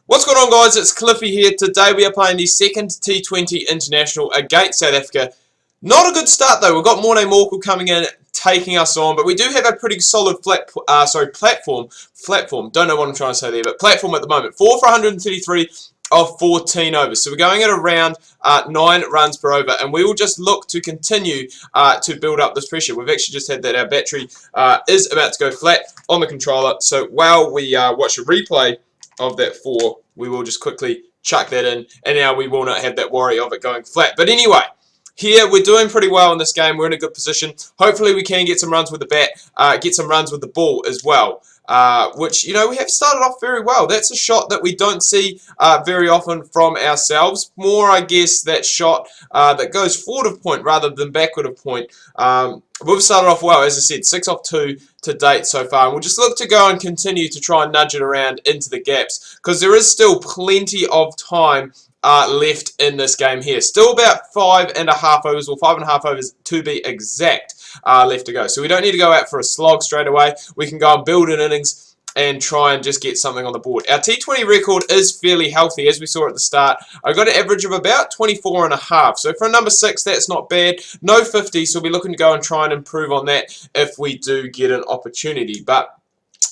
What's going on, guys? It's Cliffy here. Today we are playing the second T20 International against South Africa. Not a good start though. We've got Morne Morkel coming in, taking us on, but we do have a pretty solid platform. Don't know what I'm trying to say there, but platform at the moment. 4 for 133 of 14 overs. So we're going at around 9 runs per over, and we will just look to continue to build up this pressure. We've actually just had that our battery is about to go flat on the controller. So while we watch a replay of that 4, we will just quickly chuck that in, and now we will not have that worry of it going flat. But anyway, here we're doing pretty well in this game. We're in a good position. Hopefully we can get some runs with the bat, get some runs with the ball as well. Which, you know, we have started off very well. That's a shot that we don't see very often from ourselves. More, I guess, that shot that goes forward of point rather than backward of point. We've started off well, as I said, 6 off 2 to date so far. And we'll just look to go and continue to try and nudge it around into the gaps, because there is still plenty of time left in this game here. Still about 5.5 overs, or 5.5 overs to be exact, left to go. So we don't need to go out for a slog straight away. We can go and build an innings and try and just get something on the board. Our T20 record is fairly healthy, as we saw at the start. I got an average of about 24.5. So for a number 6, that's not bad. No 50, so we'll be looking to go and try and improve on that if we do get an opportunity. But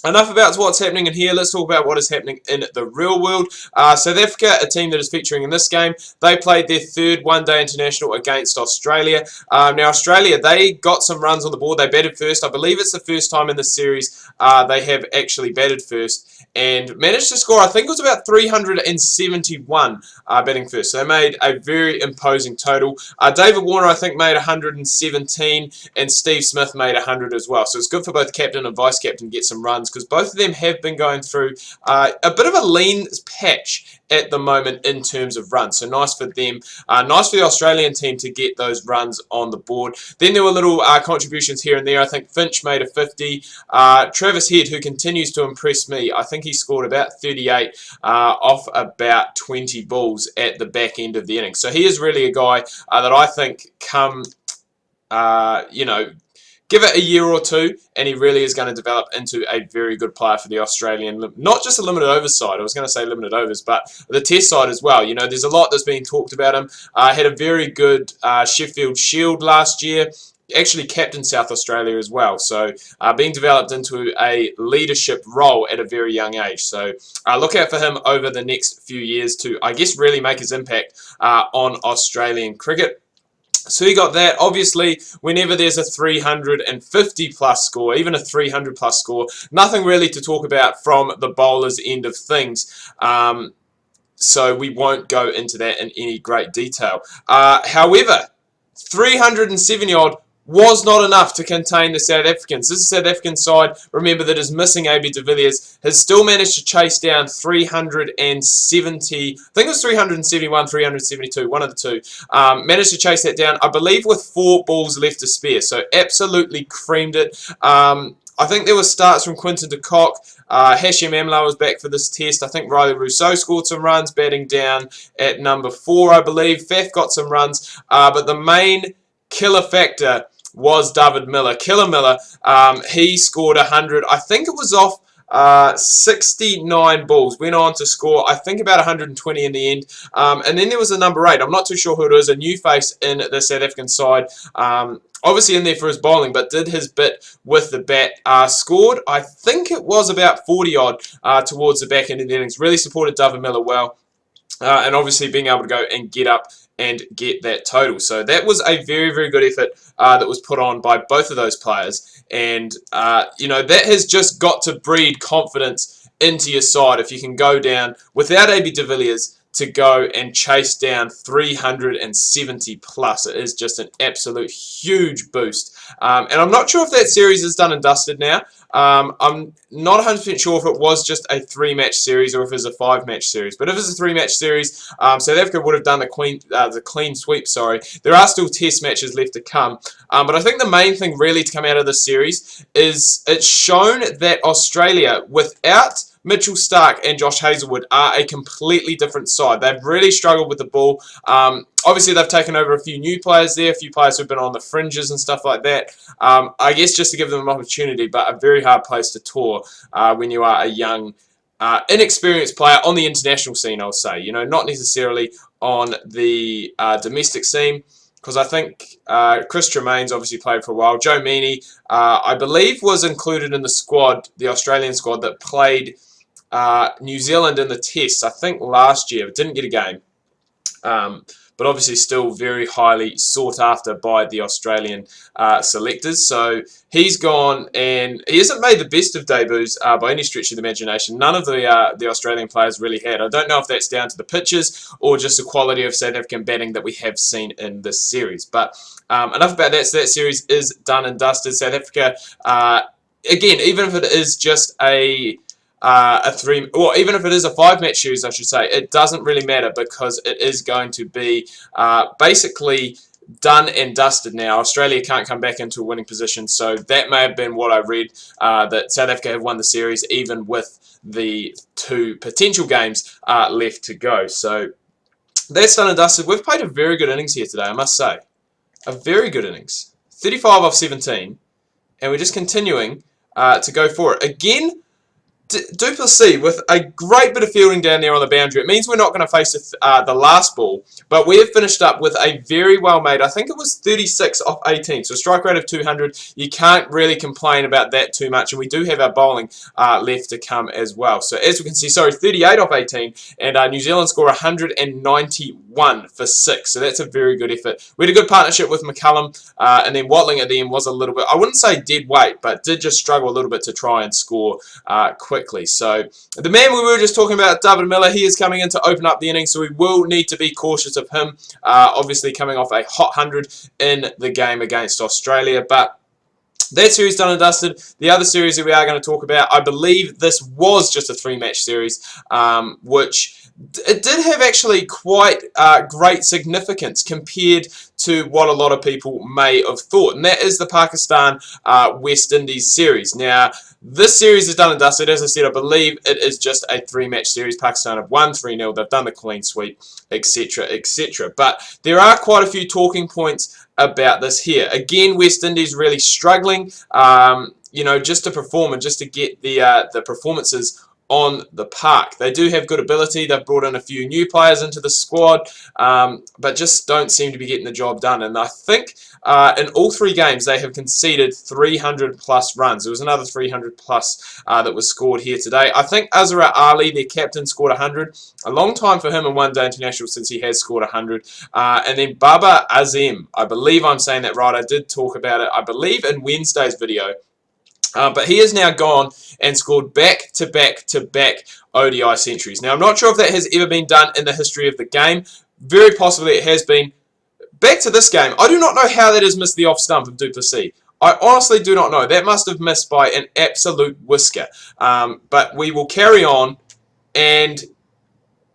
enough about what's happening in here. Let's talk about what is happening in the real world. South Africa, a team that is featuring in this game, they played their third one-day international against Australia. Now, Australia, they got some runs on the board. They batted first. I believe it's the first time in the series they have actually batted first, and managed to score, I think it was about 371 batting first. So they made a very imposing total. David Warner, I think, made 117, and Steve Smith made 100 as well. So it's good for both captain and vice-captain to get some runs, because both of them have been going through a bit of a lean patch at the moment in terms of runs. So nice for them. Nice for the Australian team to get those runs on the board. Then there were little contributions here and there. I think Finch made a 50. Travis Head, who continues to impress me, I think he scored about 38 off about 20 balls at the back end of the innings. So he is really a guy that I think give it a year or two, and he really is going to develop into a very good player for the Australian, not just a limited overs side. I was going to say limited overs, but the test side as well. You know, there's a lot that's being talked about him. Had a very good Sheffield Shield last year. Actually captained South Australia as well, so being developed into a leadership role at a very young age. So look out for him over the next few years to, I guess, really make his impact on Australian cricket. So you got that. Obviously, whenever there's a 350 plus score, even a 300 plus score, nothing really to talk about from the bowler's end of things. So we won't go into that in any great detail. However, 370 odd was not enough to contain the South Africans. This is South African side, remember, that is missing AB de Villiers, has still managed to chase down 370, I think it was 371, 372, one of the two. Managed to chase that down, I believe, with 4 balls left to spare. So absolutely creamed it. I think there were starts from Quinton de Kock. Hashim Amla was back for this test. I think Riley Rousseau scored some runs, batting down at number 4, I believe. Faf got some runs, but the main killer factor was David Miller. Killer Miller, he scored 100. I think it was off 69 balls. Went on to score, I think, about 120 in the end. And then there was a number 8. I'm not too sure who it is. A new face in the South African side. Obviously in there for his bowling, but did his bit with the bat. Scored, I think it was about 40 odd towards the back end of the innings. Really supported David Miller well. And obviously being able to go and get up and get that total. So that was a very, very good effort that was put on by both of those players. And, you know, that has just got to breed confidence into your side if you can go down without AB de Villiers to go and chase down 370 plus. It is just an absolute huge boost. And I'm not sure if that series is done and dusted now. I'm not 100% sure if it was just a 3-match series or if it was a 5-match series. But if it's a 3-match series, South Africa would have done the clean sweep. Sorry, there are still test matches left to come. But I think the main thing really to come out of this series is it's shown that Australia, without Mitchell Starc and Josh Hazlewood, are a completely different side. They've really struggled with the ball. Obviously, they've taken over a few new players there, a few players who've been on the fringes and stuff like that. I guess just to give them an opportunity, but a very hard place to tour when you are a young inexperienced player on the international scene, I'll say. You know, not necessarily on the domestic scene, because I think Chris Tremaine's obviously played for a while. Joe Meany, I believe, was included in the squad, the Australian squad that played New Zealand in the tests, I think last year. Didn't get a game. But obviously still very highly sought after by the Australian selectors. So he's gone, and he hasn't made the best of debuts by any stretch of the imagination. None of the Australian players really had. I don't know if that's down to the pitches or just the quality of South African batting that we have seen in this series. But enough about that. So that series is done and dusted. South Africa, again, even if it is just even if it is a 5-match series, I should say, it doesn't really matter because it is going to be basically done and dusted now. Australia can't come back into a winning position, so that may have been what I read, that South Africa have won the series even with the 2 potential games left to go. So that's done and dusted. We've played a very good innings here today, I must say. A very good innings. 35 off 17, and we're just continuing to go for it. Again, du Plessis with a great bit of fielding down there on the boundary. It means we're not going to face the last ball, but we have finished up with a very well made, I think it was 36 off 18, so a strike rate of 200. You can't really complain about that too much, and we do have our bowling left to come as well. So as we can see, 38 off 18, and New Zealand score 191 for 6, so that's a very good effort. We had a good partnership with McCullum, and then Watling at the end was a little bit, I wouldn't say dead weight, but did just struggle a little bit to try and score quickly. So the man we were just talking about, David Miller, he is coming in to open up the innings, so we will need to be cautious of him. Obviously coming off a hot 100 in the game against Australia, but that series done and dusted. The other series that we are going to talk about, I believe this was just a 3-match series, which it did have actually quite great significance compared to what a lot of people may have thought, and that is the Pakistan-West Indies series. Now, this series is done and dusted. As I said, I believe it is just a 3-match series. Pakistan have won 3-0. They've done the clean sweep, etc., etc. But there are quite a few talking points about this here. Again, West Indies really struggling, you know, just to perform and just to get the performances on the park. They do have good ability. They've brought in a few new players into the squad, but just don't seem to be getting the job done. And I think in all 3 games they have conceded 300 plus runs. There was another 300 plus that was scored here today. I think Azhar Ali, their captain, scored 100. A long time for him in one-day international since he has scored 100. And then Babar Azim, I believe I'm saying that right. I did talk about it, I believe, in Wednesday's video. But he has now gone and scored back-to-back-to-back ODI centuries. Now, I'm not sure if that has ever been done in the history of the game. Very possibly it has been. Back to this game, I do not know how that has missed the off-stump of du Plessis. I honestly do not know. That must have missed by an absolute whisker. But we will carry on, and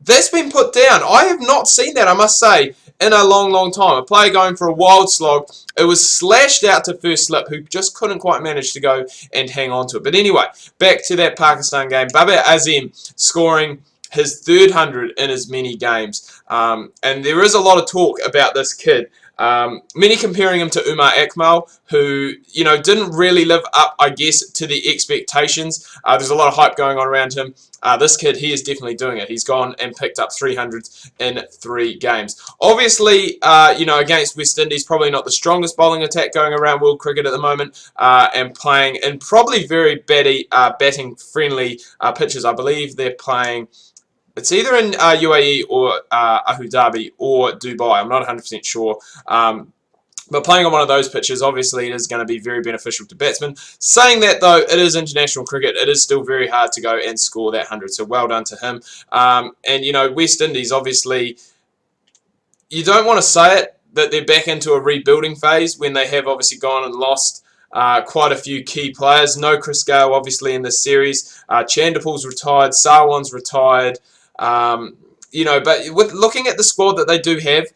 that's been put down. I have not seen that, I must say, in a long, long time. A player going for a wild slog. It was slashed out to first slip, who just couldn't quite manage to go and hang on to it. But anyway, back to that Pakistan game. Babar Azim scoring his 3rd 100 in as many games. And there is a lot of talk about this kid. Many comparing him to Umar Akmal, who, you know, didn't really live up, I guess, to the expectations. There's a lot of hype going on around him. This kid, he is definitely doing it. He's gone and picked up 300s in 3 games. Obviously, you know, against West Indies, probably not the strongest bowling attack going around world cricket at the moment, and playing in probably very batting-friendly pitches. I believe they're playing... It's either in UAE or Abu Dhabi or Dubai. I'm not 100% sure. But playing on one of those pitches, obviously, it is going to be very beneficial to batsmen. Saying that, though, it is international cricket. It is still very hard to go and score that 100. So well done to him. And, you know, West Indies, obviously, you don't want to say it, that they're back into a rebuilding phase when they have obviously gone and lost quite a few key players. No Chris Gale, obviously, in this series. Chandapal's retired. Sarwan's retired. You know, but with looking at the squad that they do have,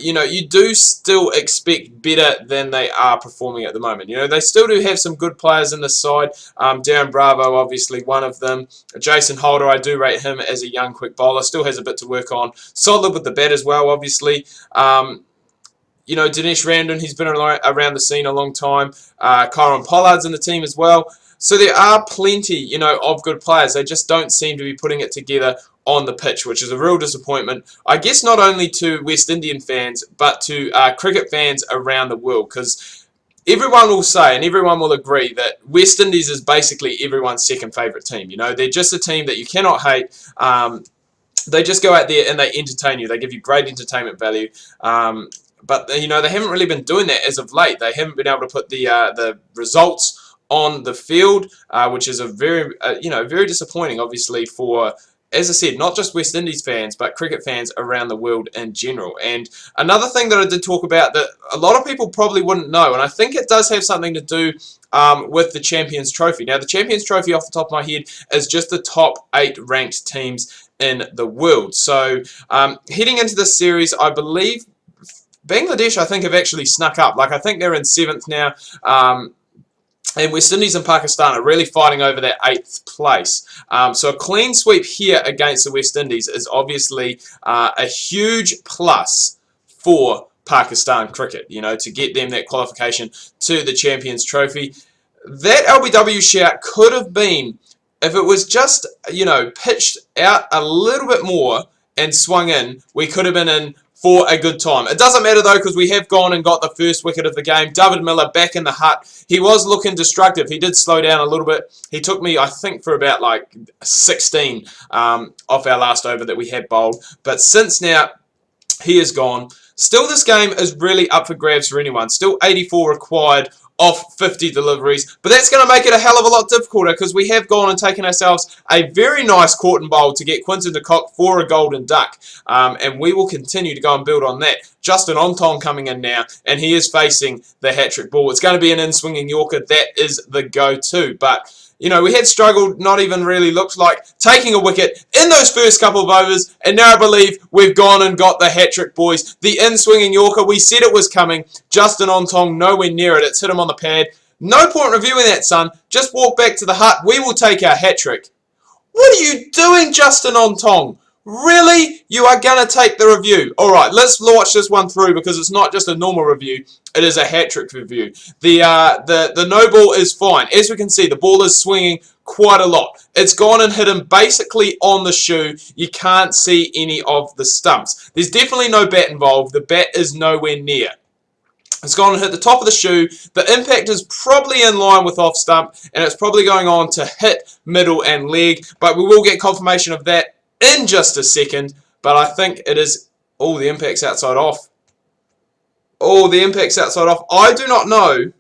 you know, you do still expect better than they are performing at the moment. You know, they still do have some good players in the side. Darren Bravo, obviously, one of them. Jason Holder, I do rate him as a young, quick bowler. Still has a bit to work on. Solid with the bat as well, obviously. You know, Dinesh Ramdin, he's been around the scene a long time. Kyron Pollard's in the team as well. So there are plenty, you know, of good players. They just don't seem to be putting it together on the pitch, which is a real disappointment, I guess, not only to West Indian fans, but to cricket fans around the world, because everyone will say and everyone will agree that West Indies is basically everyone's second favourite team. You know, they're just a team that you cannot hate. They just go out there and they entertain you. They give you great entertainment value. But you know, they haven't really been doing that as of late. They haven't been able to put the results on the field, which is a very you know, very disappointing, obviously, for, as I said, not just West Indies fans, but cricket fans around the world in general. And another thing that I did talk about that a lot of people probably wouldn't know, and I think it does have something to do with the Champions Trophy. Now, the Champions Trophy, off the top of my head, is just the top 8 ranked teams in the world. So, heading into this series, I believe Bangladesh, I think, have actually snuck up. Like, I think they're in 7th now. And West Indies and Pakistan are really fighting over that 8th place. So a clean sweep here against the West Indies is obviously a huge plus for Pakistan cricket, you know, to get them that qualification to the Champions Trophy. That LBW shout could have been, if it was just, you know, pitched out a little bit more and swung in, we could have been in for a good time. It doesn't matter though, because we have gone and got the first wicket of the game. David Miller back in the hut. He was looking destructive. He did slow down a little bit. He took me, I think, for about like 16 off our last over that we had bowled. But since now, he is gone. Still, this game is really up for grabs for anyone. Still 84 required off 50 deliveries, but that's going to make it a hell of a lot difficult, because we have gone and taken ourselves a very nice caught and bowl to get Quinton de Kock for a golden duck, and we will continue to go and build on that. Justin Ontong coming in now, and he is facing the hat-trick ball. It's going to be an in-swinging Yorker. That is the go-to, but you know, we had struggled, not even really looked like taking a wicket in those first couple of overs, and now I believe we've gone and got the hat-trick, boys. The in-swinging Yorker, we said it was coming. Justin Ontong, nowhere near it. It's hit him on the pad. No point reviewing that, son. Just walk back to the hut. We will take our hat-trick. What are you doing, Justin Ontong? Really? You are going to take the review? Alright, let's watch this one through, because it's not just a normal review. It is a hat-trick review. The no ball is fine. As we can see, the ball is swinging quite a lot. It's gone and hit him basically on the shoe. You can't see any of the stumps. There's definitely no bat involved. The bat is nowhere near. It's gone and hit the top of the shoe. The impact is probably in line with off stump, and it's probably going on to hit middle and leg, but we will get confirmation of that in just a second. But I think it is... Oh, the impact's outside off. Oh, the impact's outside off. I do not know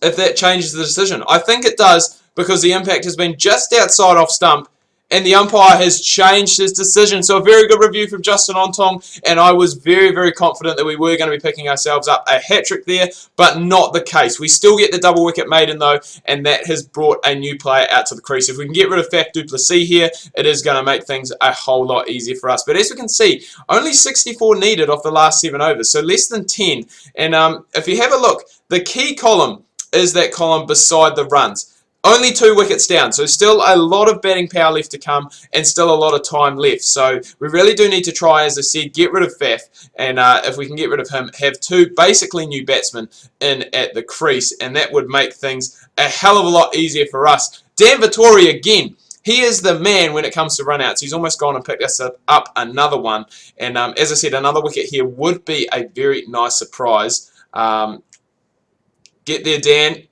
if that changes the decision. I think it does, because the impact has been just outside off stump, and the umpire has changed his decision. So a very good review from Justin Ontong, and I was very, very confident that we were going to be picking ourselves up a hat-trick there, but not the case. We still get the double wicket maiden though, and that has brought a new player out to the crease. If we can get rid of Faf du Plessis here, it is going to make things a whole lot easier for us. But as we can see, only 64 needed off the last 7 overs, so less than 10. And if you have a look, the key column is that column beside the runs. Only 2 wickets down, so still a lot of batting power left to come, and still a lot of time left. So we really do need to try, as I said, get rid of Faf, and if we can get rid of him, have 2 basically new batsmen in at the crease, and that would make things a hell of a lot easier for us. Dan Vettori again. He is the man when it comes to run-outs. He's almost gone and picked us up another one, and as I said, another wicket here would be a very nice surprise. Get there, Dan.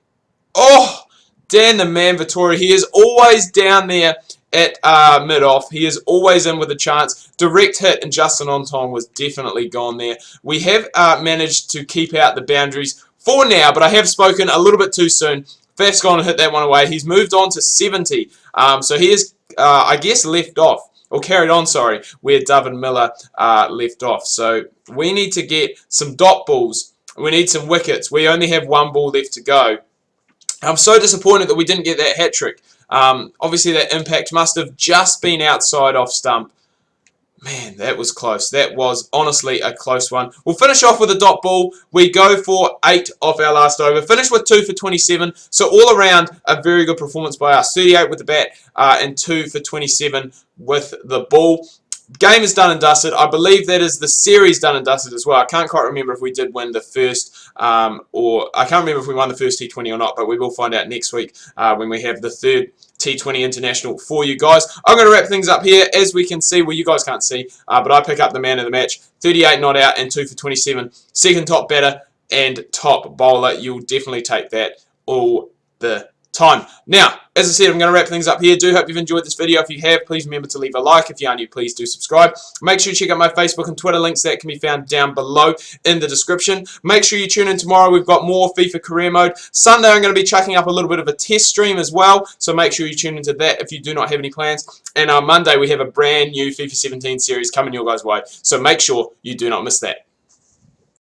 Oh! Dan the man Vettori, he is always down there at mid-off. He is always in with a chance. Direct hit, and Justin Ontong was definitely gone there. We have managed to keep out the boundaries for now, but I have spoken a little bit too soon. Faf's gone and hit that one away. He's moved on to 70. So he is, I guess, left off. Or carried on, sorry, where David Miller left off. So we need to get some dot balls. We need some wickets. We only have 1 ball left to go. I'm so disappointed that we didn't get that hat-trick. Obviously, that impact must have just been outside off stump. Man, that was close. That was honestly a close one. We'll finish off with a dot ball. We go for 8 off our last over. Finish with 2 for 27. So all around, a very good performance by us. 38 with the bat and 2 for 27 with the ball. game is done and dusted. I believe that is the series done and dusted as well. I can't quite remember if we did win the first, or I can't remember if we won the first T20 or not, but we will find out next week when we have the third T20 International for you guys. I'm going to wrap things up here. As we can see, well, you guys can't see, but I pick up the man of the match. 38 not out and 2 for 27. Second top batter and top bowler. You'll definitely take that all the time. Now, as I said, I'm going to wrap things up here. Do hope you've enjoyed this video. If you have, please remember to leave a like. If you are new, please do subscribe. Make sure you check out my Facebook and Twitter links that can be found down below in the description. Make sure you tune in tomorrow. We've got more FIFA career mode. Sunday, I'm going to be chucking up a little bit of a test stream as well, so make sure you tune into that if you do not have any plans. And on Monday, we have a brand new FIFA 17 series coming your guys' way, so make sure you do not miss that.